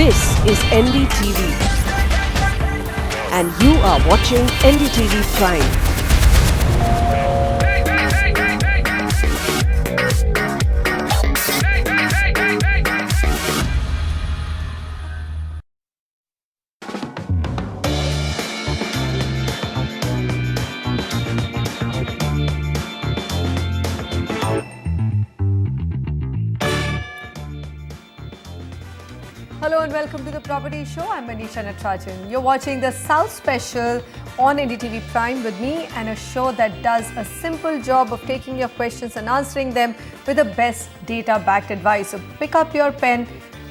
This is NDTV and you are watching NDTV Prime. Hello and welcome to the Property Show. I'm Manisha Natarajan. You're watching the South Special on NDTV Prime with me, and a show that does a simple job of taking your questions and answering them with the best data-backed advice. So pick up your pen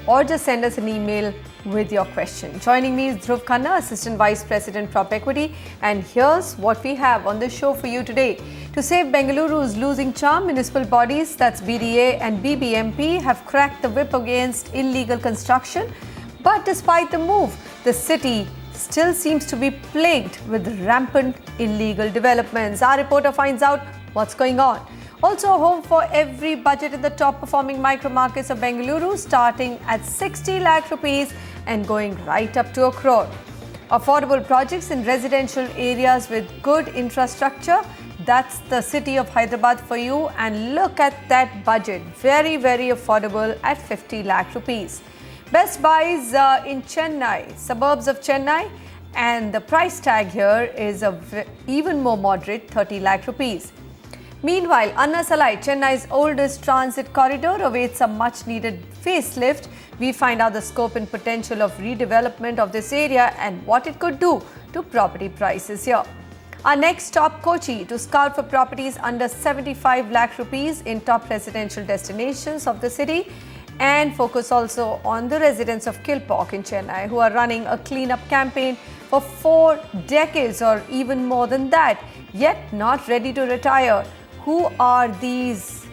or just send us an email with your question. Joining me is Dhruv Khanna, Assistant Vice President Prop Equity, and here's what we have on the show for you today. To save Bengaluru's losing charm, municipal bodies, that's BDA and BBMP, have cracked the whip against illegal construction. But despite the move, the city still seems to be plagued with rampant illegal developments. Our reporter finds out what's going on. Also a home for every budget in the top performing micro markets of Bengaluru, starting at 60 lakh rupees and going right up to 1 crore. Affordable projects in residential areas with good infrastructure. That's the city of Hyderabad for you, and look at that budget. Very, very affordable at 50 lakh rupees. Best buys in Chennai, suburbs of Chennai, and the price tag here is even more moderate, 30 lakh rupees. Meanwhile, Anna Salai, Chennai's oldest transit corridor, awaits a much needed facelift. We find out the scope and potential of redevelopment of this area and what it could do to property prices here. Our next stop, Kochi, to scout for properties under 75 lakh rupees in top residential destinations of the city, and focus also on the residents of Kilpauk in Chennai, who are running a cleanup campaign for 4 decades or even more than that, yet not ready to retire. Who are these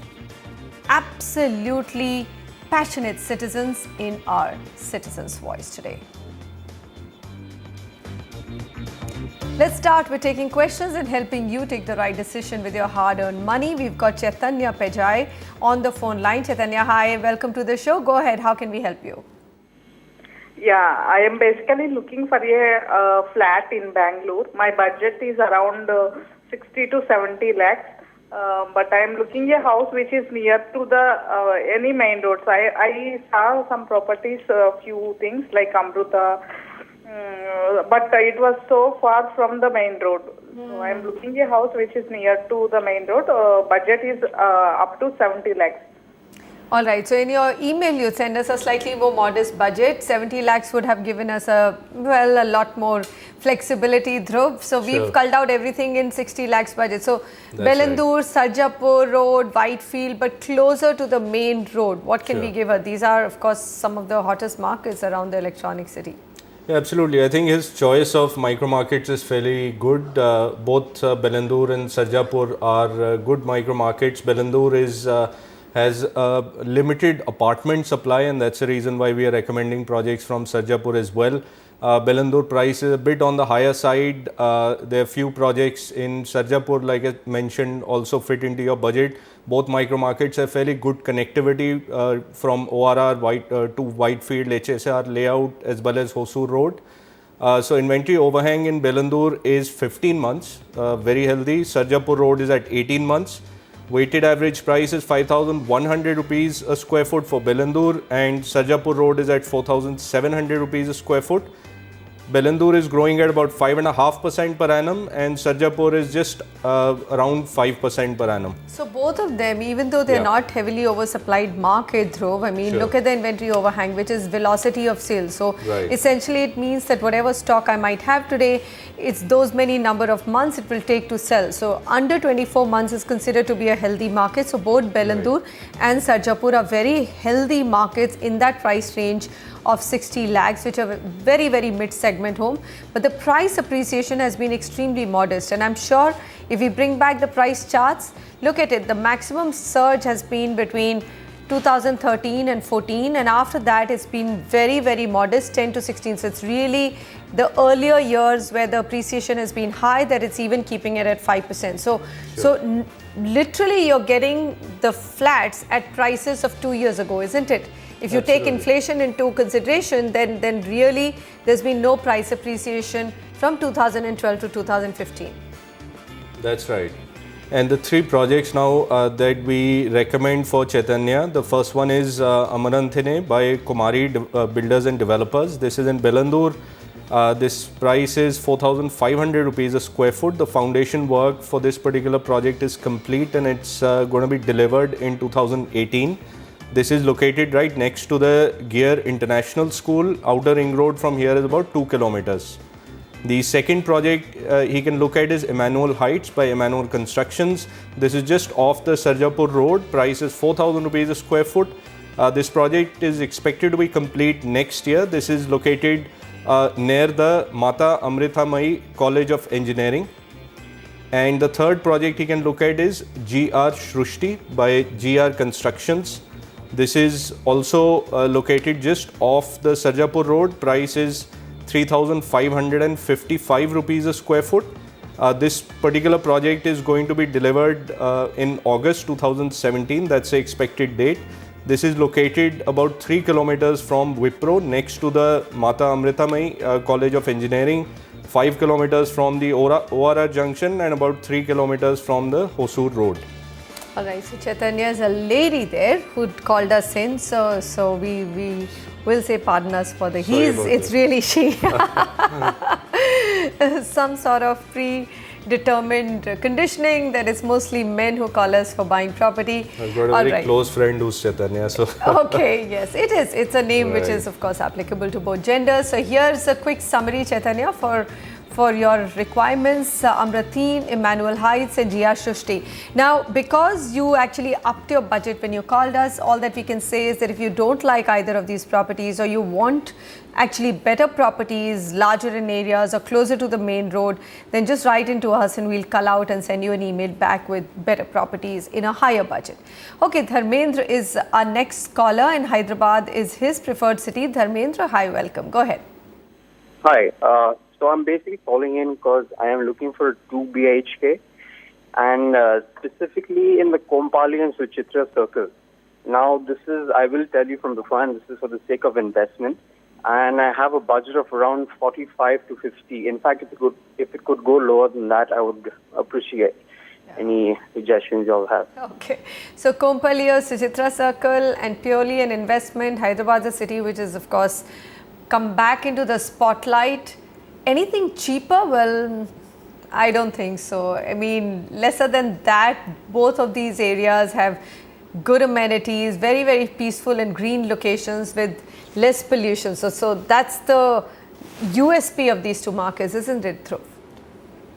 absolutely passionate citizens in our Citizens' Voice today? Let's start with taking questions and helping you take the right decision with your hard-earned money. We've got Chaitanya Pejai on the phone line. Chaitanya, hi, welcome to the show. Go ahead, how can we help you? Yeah, I am basically looking for a flat in Bangalore. My budget is around 60 to 70 lakhs. But I am looking a house which is near to the any main roads. I saw some properties, few things like Amruta, but it was so far from the main road. So I am looking a house which is near to the main road. Budget is up to 70 lakhs. All right. So in your email, you send us a slightly more modest budget. 70 lakhs would have given us a lot more flexibility, Dhruv. So we've culled out everything in 60 lakhs budget. So Bengaluru, Sarjapur Road, Whitefield, but closer to the main road. What can we give her? These are, of course, some of the hottest markets around the electronic city. Yeah, absolutely. I think his choice of micro markets is fairly good. Both Bengaluru and Sarjapur are good micro markets. Bengaluru has a limited apartment supply, and that's the reason why we are recommending projects from Sarjapur as well. Bengaluru price is a bit on the higher side. There are few projects in Sarjapur, like I mentioned, also fit into your budget. Both micro markets have fairly good connectivity from ORR to Whitefield, HSR layout, as well as Hosur Road. So inventory overhang in Bengaluru is 15 months, very healthy. Sarjapur Road is at 18 months. Weighted average price is 5,100 rupees a square foot for Bengaluru, and Sarjapur Road is at 4,700 rupees a square foot. Bengaluru is growing at about 5.5% per annum, and Sarjapur is just around 5% per annum. So both of them, even though they're not heavily oversupplied market, Dhruv, I mean, look at the inventory overhang, which is velocity of sales. So essentially it means that whatever stock I might have today, it's those many number of months it will take to sell. So under 24 months is considered to be a healthy market. So both Bengaluru and Sarjapur are very healthy markets in that price range of 60 lakhs, which are very, very mid-segment home. But the price appreciation has been extremely modest. And I'm sure if we bring back the price charts, look at it, the maximum surge has been between 2013 and 14, and after that it's been very, very modest, 10 to 16. So it's really the earlier years where the appreciation has been high that it's even keeping it at 5%. So literally you're getting the flats at prices of 2 years ago, isn't it? If you take Absolutely. inflation into consideration, then really there's been no price appreciation from 2012 to 2015. That's right. And the three projects now that we recommend for Chaitanya, the first one is Amaranthine by Kumari Builders and Developers. This is in Bengaluru. This price is 4,500 rupees a square foot. The foundation work for this particular project is complete and it's going to be delivered in 2018. This is located right next to the Gear International School. Outer ring road from here is about 2 kilometers. The second project he can look at is Emmanuel Heights by Emmanuel Constructions. This is just off the Sarjapur road. Price is 4,000 rupees a square foot. This project is expected to be complete next year. This is located near the Mata Amritamai College of Engineering. And the third project he can look at is GR Shrushti by GR Constructions. This is also located just off the Sarjapur road. Price is 3,555 rupees a square foot. This particular project is going to be delivered in August 2017. That's the expected date. This is located about 3 kilometers from Wipro, next to the Mata Amritamai College of Engineering, 5 kilometers from the ORR junction, and about 3 kilometers from the Hosur road. All right, so Chaitanya is a lady there who called us in, so we will say pardon us for the it's really she. Some sort of predetermined conditioning that it's mostly men who call us for buying property. I've got a very close friend who's Chaitanya. So okay, yes, it is. It's a name which is of course applicable to both genders. So here's a quick summary, Chaitanya, for your requirements, Amrateen, Emmanuel Heights and GR Shrushti. Now, because you actually upped your budget when you called us, all that we can say is that if you don't like either of these properties or you want actually better properties, larger in areas or closer to the main road, then just write into us and we'll call out and send you an email back with better properties in a higher budget. Okay, Dharmendra is our next caller and Hyderabad is his preferred city. Dharmendra, hi, welcome. Go ahead. Hi. So I'm basically calling in because I am looking for a 2 BHK and specifically in the Kompali and Suchitra circle. Now this is, I will tell you from the front, this is for the sake of investment and I have a budget of around 45 to 50. In fact, if it could go lower than that, I would appreciate any suggestions you all have. Okay. So Kompali or Suchitra circle and purely an investment, Hyderabad is a city which is of course come back into the spotlight. Anything cheaper? Well, I don't think so. I mean, lesser than that, both of these areas have good amenities, very, very peaceful and green locations with less pollution. So that's the USP of these two markets, isn't it, Dhruv?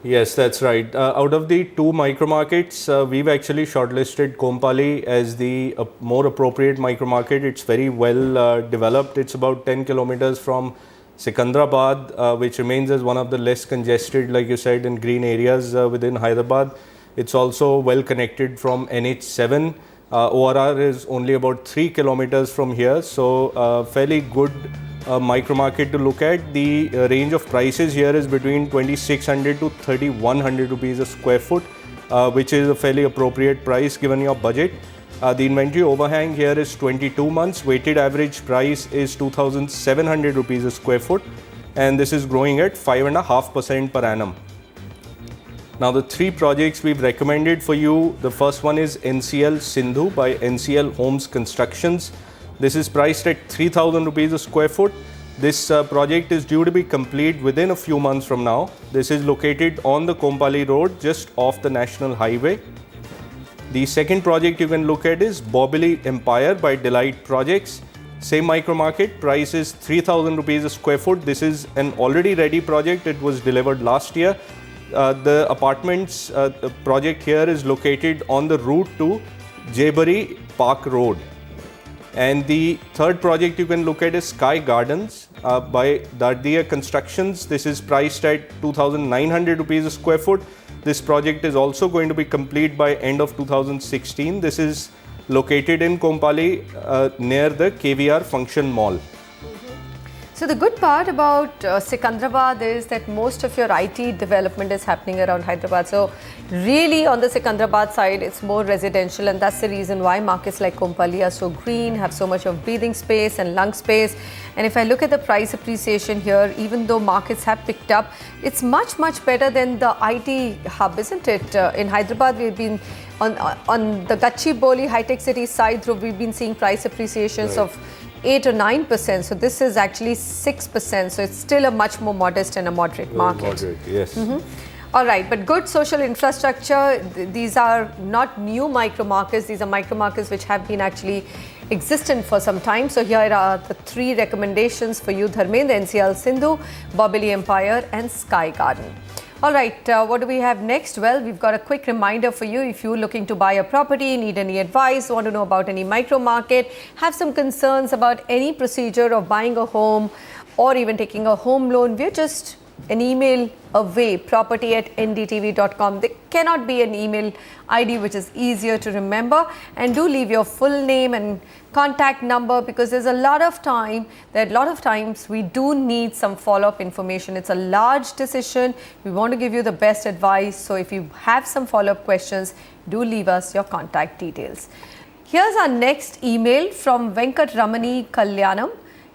yes, that's right. Out of the two micro markets, we've actually shortlisted Kompali as the more appropriate micro market. It's very well developed. It's about 10 kilometers from Sikandrabad, which remains as one of the less congested, like you said, in green areas within Hyderabad. It's also well connected from NH7. ORR is only about 3 kilometers from here, so fairly good micro market to look at. The range of prices here is between 2,600 to 3,100 rupees a square foot, which is a fairly appropriate price given your budget. The inventory overhang here is 22 months. Weighted average price is 2,700 rupees a square foot, and this is growing at 5.5% per annum. Now, the three projects we've recommended for you, the first one is NCL Sindhu by NCL Homes Constructions. This is priced at 3,000 rupees a square foot. This project is due to be complete within a few months from now. This is located on the Kompali Road, just off the National Highway. The second project you can look at is Bobbili Empire by Delight Projects. Same micro market, price is 3,000 rupees a square foot. This is an already ready project. It was delivered last year. The apartments project here is located on the route to Jebari Park Road. And the third project you can look at is Sky Gardens by Dardia Constructions. This is priced at 2,900 rupees a square foot. This project is also going to be complete by end of 2016. This is located in Kompali near the KVR Function Mall. So the good part about Secunderabad is that most of your IT development is happening around Hyderabad. So really on the Secunderabad side, it's more residential, and that's the reason why markets like Kompally are so green, have so much of breathing space and lung space. And if I look at the price appreciation here, even though markets have picked up, it's much better than the IT hub, isn't it? In Hyderabad, we've been on the Gachibowli high-tech city side, we've been seeing price appreciations of 8 or 9%. So this is actually 6%. So it's still a much more modest and a moderate market. Moderate, yes. All right, but good social infrastructure. These are not new micro markets. These are micro markets which have been actually existent for some time. So here are the 3 recommendations for you, Dharmendra: NCL Sindhu, Bobbili Empire and Sky Garden. All right, what do we have next? Well, we've got a quick reminder for you. If you're looking to buy a property, need any advice, want to know about any micro market, have some concerns about any procedure of buying a home or even taking a home loan, we're just an email away, property@ndtv.com. There cannot be an email ID which is easier to remember, and do leave your full name and contact number, because there's a lot of times we do need some follow-up information. It's a large decision. We want to give you the best advice. So if you have some follow-up questions, do leave us your contact details. Here's our next email from Venkat Ramani Kalyanam.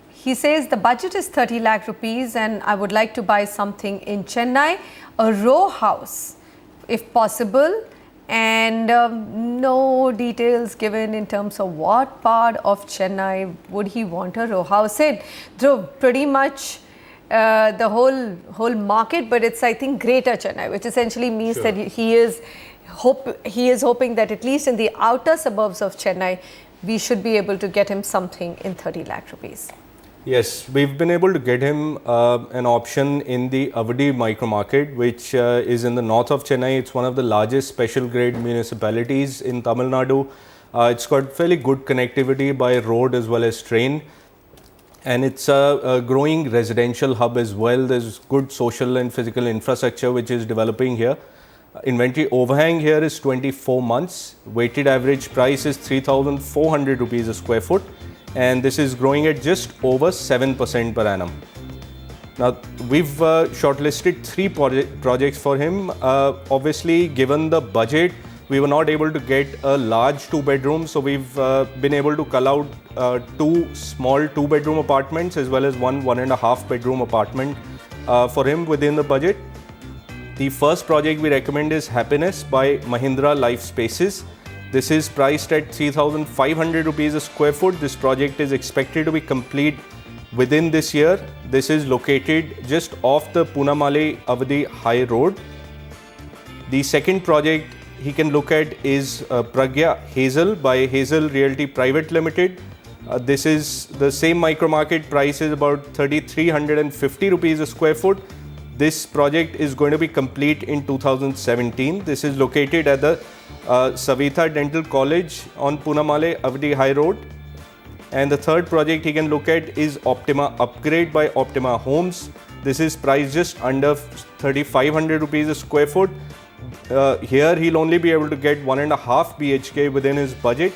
He says the budget is 30 lakh rupees and I would like to buy something in Chennai, a row house if possible, and no details given in terms of what part of Chennai would he want a row house in. Dhruv, pretty much the whole market, but it's, I think, Greater Chennai, which essentially means that he is hoping that at least in the outer suburbs of Chennai, we should be able to get him something in 30 lakh rupees. Yes, we've been able to get him an option in the Avadi micro market, which is in the north of Chennai. It's one of the largest special grade municipalities in Tamil Nadu. It's got fairly good connectivity by road as well as train. And it's a growing residential hub as well. There's good social and physical infrastructure which is developing here. Inventory overhang here is 24 months. Weighted average price is 3,400 rupees a square foot. And this is growing at just over 7% per annum. Now, we've shortlisted 3 projects for him. Obviously, given the budget, we were not able to get a large 2-bedroom. So we've been able to cull out 2 small 2-bedroom apartments as well as 1.5 bedroom apartment for him within the budget. The first project we recommend is Happiness by Mahindra Life Spaces. This is priced at 3,500 rupees a square foot. This project is expected to be complete within this year. This is located just off the Punamale Avadi High Road. The second project he can look at is Pragya Hazel by Hazel Realty Private Limited. This is the same micro market. Price is about 3,350 rupees a square foot. This project is going to be complete in 2017. This is located at the Savitha Dental College on Punamale Avadi High Road. And the third project he can look at is Optima Upgrade by Optima Homes. This is priced just under 3,500 rupees a square foot. Here he'll only be able to get 1.5 BHK within his budget.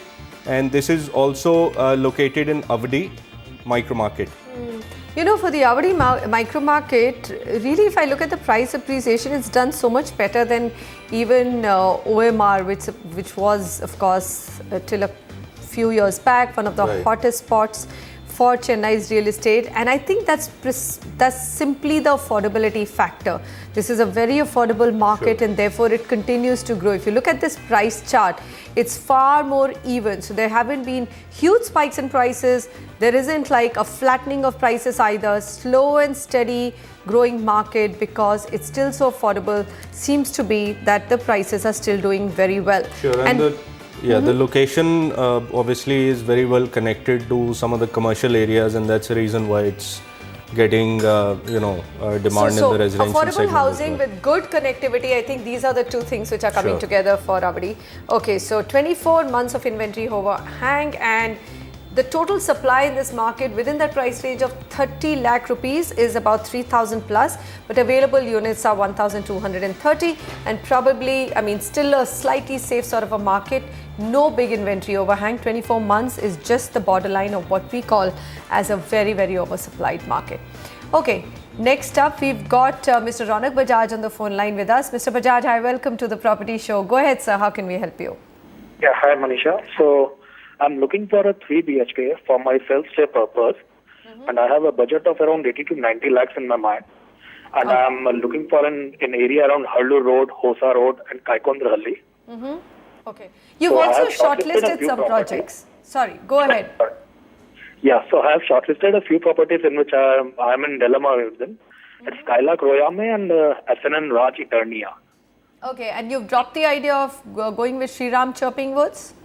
And this is also located in Avadi micro market. You know, for the Avadi micro market, really, if I look at the price appreciation, it's done so much better than even OMR, which was, of course, till a few years back, one of the hottest spots for Chennai's real estate. And I think that's simply the affordability factor. This is a very affordable market and therefore it continues to grow. If you look at this price chart, it's far more even. So there haven't been huge spikes in prices. There isn't like a flattening of prices either. Slow and steady growing market because it's still so affordable. Seems to be that the prices are still doing very well. Sure, and the location obviously is very well connected to some of the commercial areas, and that's the reason why it's getting demand in the residential affordable segment housing as well. with good connectivity. I think these are the 2 things which are coming together for Avadi. Okay, so 24 months of inventory overhang and The total supply in this market within that price range of 30 lakh rupees is about 3,000 plus, but available units are 1,230, and probably, still a slightly safe sort of a market. No big inventory overhang. 24 months is just the borderline of what we call as a very, very oversupplied market. Okay, next up we've got Mr. Ronak Bajaj on the phone line with us. Mr. Bajaj, hi, welcome to the Property Show. Go ahead, sir. How can we help you? Yeah, hi Manisha. So I'm looking for a 3 BHK for my self-stay purpose, and I have a budget of around 80 to 90 lakhs in my mind. And I'm looking for an area around Harlu Road, Hosa Road, and Kaikondrahalli. Okay. You've So I also have shortlisted a shortlisted few some properties. projects. Sorry, go ahead. Yeah, so I have shortlisted a few properties in which I'm in dilemma with them. It's Skylark Royame and SNN Raj Eternia. Okay, and you've dropped the idea of going with Shriram Chirping Woods?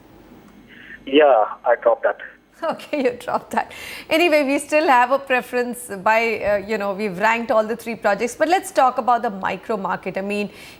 Yeah, I dropped that. Okay, you dropped that. Anyway, we still have a preference by, we've ranked all the 3 projects. But let's talk about the micro market.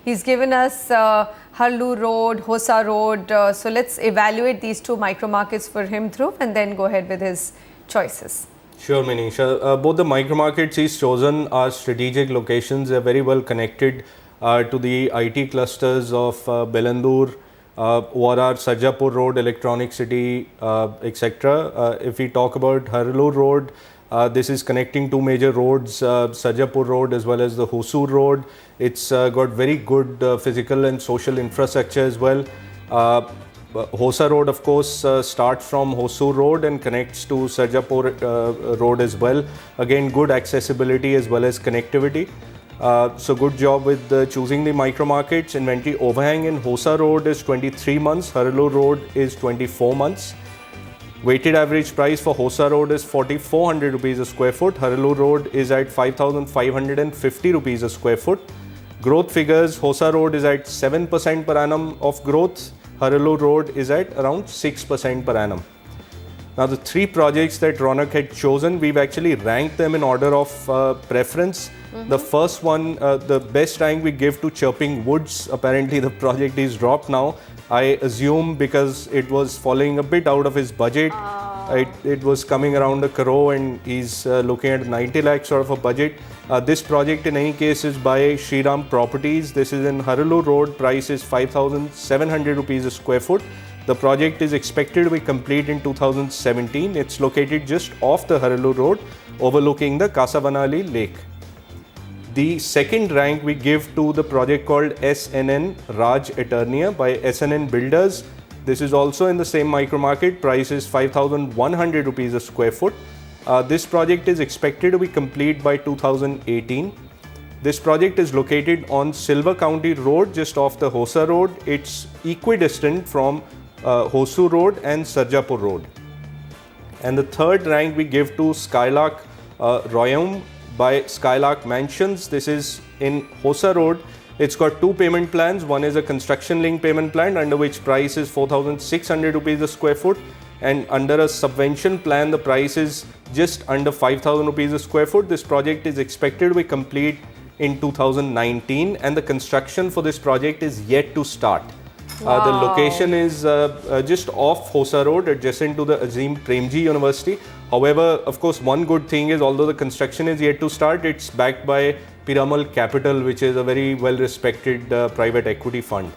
He's given us Harlu Road, Hosa Road. So let's evaluate these 2 micro markets for him, Dhruv, and then go ahead with his choices. Sure, Manisha. Both the micro markets he's chosen are strategic locations. They're very well connected to the IT clusters of Bengaluru, ORR, Sarjapur Road, Electronic City, etc. If we talk about Harlu Road, this is connecting 2 major roads, Sarjapur Road as well as the Hosur Road. It's got very good physical and social infrastructure as well. Hosa Road, of course, starts from Hosur Road and connects to Sarjapur Road as well. Again, good accessibility as well as connectivity. So good job with choosing the micro markets. Inventory overhang in Hosa Road is 23 months, Harlu Road is 24 months. Weighted average price for Hosa Road is 4,400 rupees a square foot. Harlu Road is at 5,550 rupees a square foot. Growth figures, Hosa Road is at 7% per annum of growth. Harlu Road is at around 6% per annum. Now the 3 projects that Ronak had chosen, we've actually ranked them in order of preference. The first one, the best rank we give to Chirping Woods. Apparently the project is dropped now. I assume because it was falling a bit out of his budget. It was coming around 1 crore and he's looking at 90 lakhs sort of a budget. This project in any case is by Shriram Properties. This is in Harlu Road. Price is 5,700 rupees a square foot. The project is expected to be complete in 2017. It's located just off the Harlu Road, overlooking the Kasavanali Lake. The second rank we give to the project called SNN Raj Eternia by SNN Builders. This is also in the same micro market. Price is 5,100 rupees a square foot. This project is expected to be complete by 2018. This project is located on Silver County Road, just off the Hosa Road. It's equidistant from Hosur Road and Sarjapur Road. And the third rank we give to Skylark Royam by Skylark Mansions. This is in Hosa Road. It's got 2 payment plans. One is a construction link payment plan under which price is 4,600 rupees a square foot, and under a subvention plan the price is just under 5,000 rupees a square foot. This project is expected to be complete in 2019 and the construction for this project is yet to start. The location is just off Hosa Road, adjacent to the Azim Premji University. However, of course, one good thing is although the construction is yet to start, it's backed by Piramal Capital, which is a very well-respected private equity fund.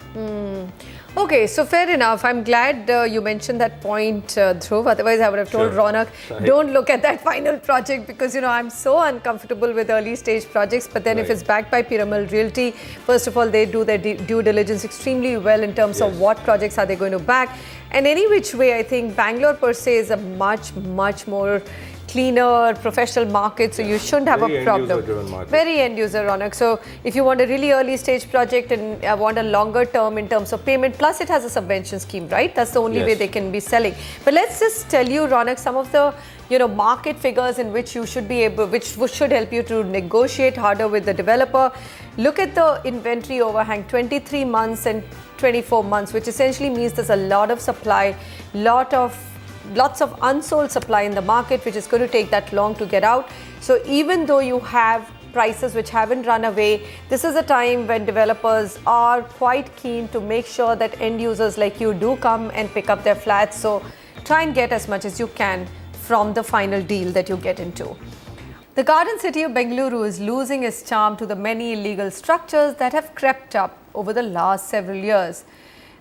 Okay, so fair enough. I'm glad you mentioned that point, Dhruv. Otherwise, I would have told Ronak, don't look at that final project because, I'm so uncomfortable with early stage projects. But then if it's backed by Piramal Realty, first of all, they do their due diligence extremely well in terms of what projects are they going to back. And any which way, I think Bangalore per se is a much, much more cleaner, professional market, so you shouldn't have a problem. Very end user, Ronak. So if you want a really early stage project and want a longer term in terms of payment, plus it has a subvention scheme, right? That's the only way they can be selling. But let's just tell you, Ronak, some of the market figures in which you should be able, which should help you to negotiate harder with the developer. Look at the inventory overhang, 23 months and 24 months, which essentially means there's a lot of supply, lots of unsold supply in the market, which is going to take that long to get out. So even though you have prices which haven't run away, this is a time when developers are quite keen to make sure that end users like you do come and pick up their flats. So try and get as much as you can from the final deal that you get into. The garden city of Bengaluru is losing its charm to the many illegal structures that have crept up over the last several years.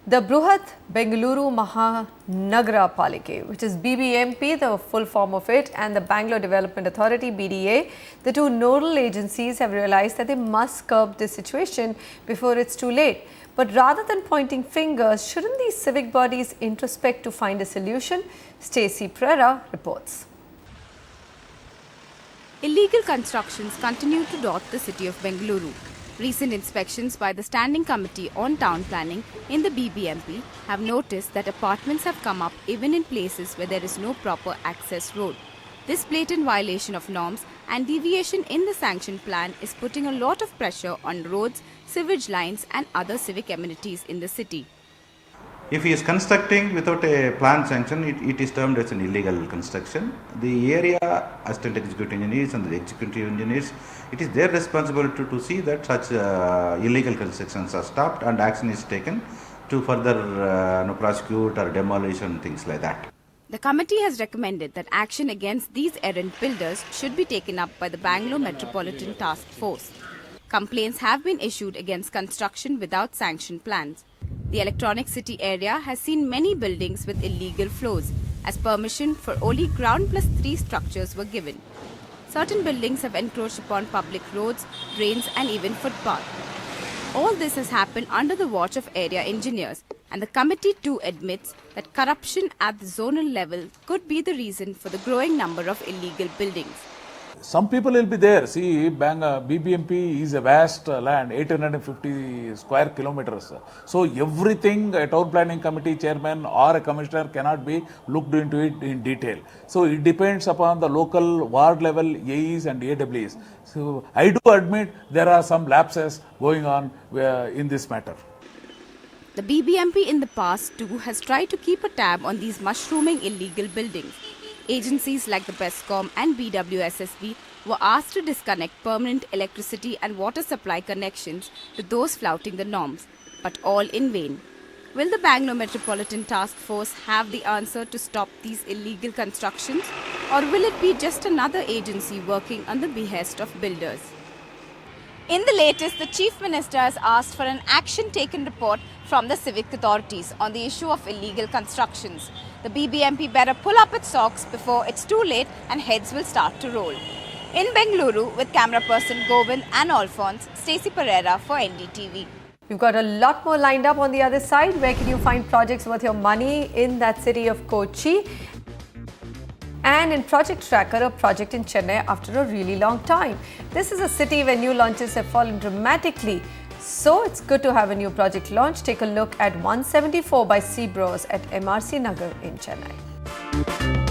The Bruhat Bengaluru Mahanagara Palike, which is BBMP, the full form of it, and the Bangalore Development Authority, BDA, the two nodal agencies have realized that they must curb this situation before it's too late. But rather than pointing fingers, shouldn't these civic bodies introspect to find a solution? Stacey Pereira reports. Illegal constructions continue to dot the city of Bengaluru. Recent inspections by the Standing Committee on Town Planning in the BBMP have noticed that apartments have come up even in places where there is no proper access road. This blatant violation of norms and deviation in the sanction plan is putting a lot of pressure on roads, sewage lines and other civic amenities in the city. If he is constructing without a plan sanction, it is termed as an illegal construction. The area assistant executive engineers and the executive engineers, it is their responsibility to see that such illegal constructions are stopped and action is taken to further prosecute or demolish and things like that. The committee has recommended that action against these errant builders should be taken up by the Bangalore Metropolitan Task Force. Complaints have been issued against construction without sanction plans. The Electronic City area has seen many buildings with illegal floors, as permission for only ground plus 3 structures were given. Certain buildings have encroached upon public roads, drains and even footpath. All this has happened under the watch of area engineers, and the committee too admits that corruption at the zonal level could be the reason for the growing number of illegal buildings. Some people will be there. See, BBMP is a vast land, 850 square kilometers. So everything a town planning committee chairman or a commissioner cannot be looked into it in detail. So it depends upon the local ward level AEs and AWs. So I do admit there are some lapses going on in this matter. The BBMP in the past too has tried to keep a tab on these mushrooming illegal buildings. Agencies like the BESCOM and BWSSB were asked to disconnect permanent electricity and water supply connections to those flouting the norms, but all in vain. Will the Bangalore Metropolitan Task Force have the answer to stop these illegal constructions, or will it be just another agency working on the behest of builders? In the latest, the Chief Minister has asked for an action-taken report from the civic authorities on the issue of illegal constructions. The BBMP better pull up its socks before it's too late and heads will start to roll. In Bengaluru, with camera person Govind and Alphonse, Stacey Pereira for NDTV. We've got a lot more lined up on the other side. Where can you find projects worth your money in that city of Kochi? And in Project Tracker, a project in Chennai after a really long time. This is a city where new launches have fallen dramatically. So it's good to have a new project launch. Take a look at 174 by Seabros at MRC Nagar in Chennai.